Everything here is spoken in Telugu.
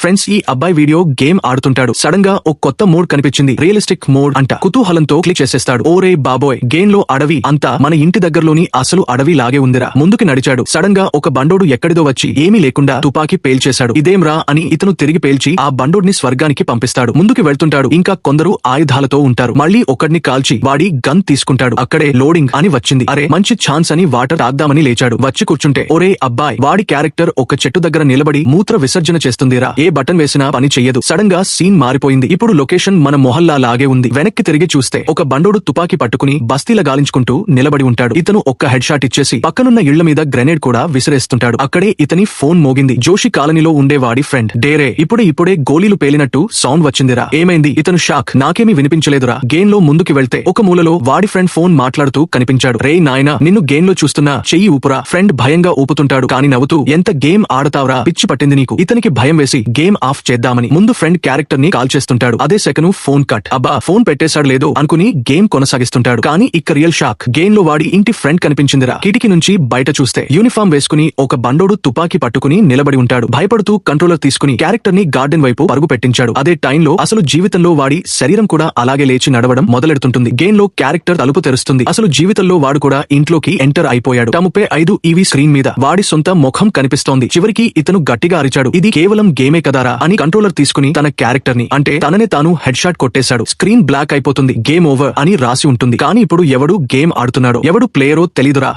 ఫ్రెండ్స్, ఈ అబ్బాయి వీడియో గేమ్ ఆడుతుంటాడు. సడన్ గా ఒక కొత్త మోడ్ కనిపించింది. రియలిస్టిక్ మోడ్ అంట. కుతూహలంతో క్లిక్ చేసేస్తాడు. ఓరే బాబోయ్, గేమ్ లో అడవి అంతా మన ఇంటి దగ్గరలోని అసలు అడవి లాగే ఉందిరా. ముందుకి నడిచాడు. సడన్ గా ఒక బండోడు ఎక్కడిదో వచ్చి ఏమీ లేకుండా తుపాకీ పేల్చేశాడు. ఇదేంరా అని ఇతను తిరిగి పేల్చి ఆ బండోడిని స్వర్గానికి పంపిస్తాడు. ముందుకి వెళ్తుంటాడు. ఇంకా కొందరు ఆయుధాలతో ఉంటారు. మళ్ళీ ఒకడిని కాల్చి వాడి గన్ తీసుకుంటాడు. అక్కడే లోడింగ్ అని వచ్చింది. అరే మంచి ఛాన్స్ అని వాటర్ తాగ్దామని లేచాడు. వచ్చి కూర్చుంటే ఒరే అబ్బాయి, వాడి క్యారెక్టర్ ఒక చెట్టు దగ్గర నిలబడి మూత్ర విసర్జన చేస్తుందిరా. ఏ బటన్ వేసినా పని చెయ్యదు. సడన్ గా సీన్ మారిపోయింది. ఇప్పుడు లొకేషన్ మన మొహల్లా లాగే ఉంది. వెనక్కి తిరిగి చూస్తే ఒక బండోడు తుపాకీ పట్టుకుని బస్తీల గాలించుకుంటూ నిలబడి ఉంటాడు. ఇతను ఒక్క హెడ్ షాట్ ఇచ్చేసి పక్కనున్న ఇళ్ల మీద గ్రెనేడ్ కూడా విసిరేస్తుంటాడు. అక్కడే ఇతని ఫోన్ మోగింది. జోషి కాలనీలో ఉండే వాడి ఫ్రెండ్. డేరే, ఇప్పుడే గోళీలు పేలినట్టు సౌండ్ వచ్చిందిరా. ఏమైంది? ఇతను షాక్. నాకేమీ వినిపించలేదురా. గేమ్ లో ముందుకి వెళ్తే ఒక మూలలో వాడి ఫ్రెండ్ ఫోన్ మాట్లాడుతూ కనిపించాడు. రే నాయనా, నిన్ను గేమ్ లో చూస్తున్నా, చెయ్యి ఊపురా. ఫ్రెండ్ భయంగా ఊపుతుంటాడు. కాని నవ్వుతూ, ఎంత గేమ్ ఆడతావురా, పిచ్చి పట్టింది నీకు. ఇతనికి భయం వేసి గేమ్ ఆఫ్ చేద్దామని ముందు ఫ్రెండ్ క్యారెక్టర్ ని కాల్ చేస్తుంటాడు. అదే సెకను ఫోన్ కట్. అబ్బా, ఫోన్ పెట్టేశాడు లేదో అనుకుని గేమ్ కొనసాగిస్తుంటాడు. కానీ ఇక్క రియల్ షాక్. గేమ్ లో వాడి ఇంటి ఫ్రెండ్ కనిపించిందిరా. కిటికీ నుంచి బయట చూస్తే యూనిఫామ్ వేసుకుని ఒక బండోడు తుపాకీ పట్టుకుని నిలబడి ఉంటాడు. భయపడుతూ కంట్రోలర్ తీసుకుని క్యారెక్టర్ ని గార్డెన్ వైపు పరుగు పెట్టించాడు. అదే టైంలో అసలు జీవితంలో వాడి శరీరం కూడా అలాగే లేచి నడవడం మొదలెడుతుంటుంది. గేమ్ లో క్యారెక్టర్ తలుపు తెరుస్తుంది. అసలు జీవితంలో వాడు కూడా ఇంట్లోకి ఎంటర్ అయిపోయాడు. 35 ఈవీ స్క్రీన్ మీద వాడి సొంత ముఖం కనిపిస్తోంది. చివరికి ఇతను గట్టిగా అరిచాడు, ఇది కేవలం గేమే కదారా అని. కంట్రోలర్ తీసుకుని తన క్యారెక్టర్ ని, అంటే తననే తాను హెడ్ షాట్ కొట్టేశాడు. స్క్రీన్ బ్లాక్ అయిపోతుంది. గేమ్ ఓవర్ అని రాసి ఉంటుంది. కానీ ఇప్పుడు ఎవడు గేమ్ ఆడుతున్నాడో, ఎవడు ప్లేయరో తెలీదురా.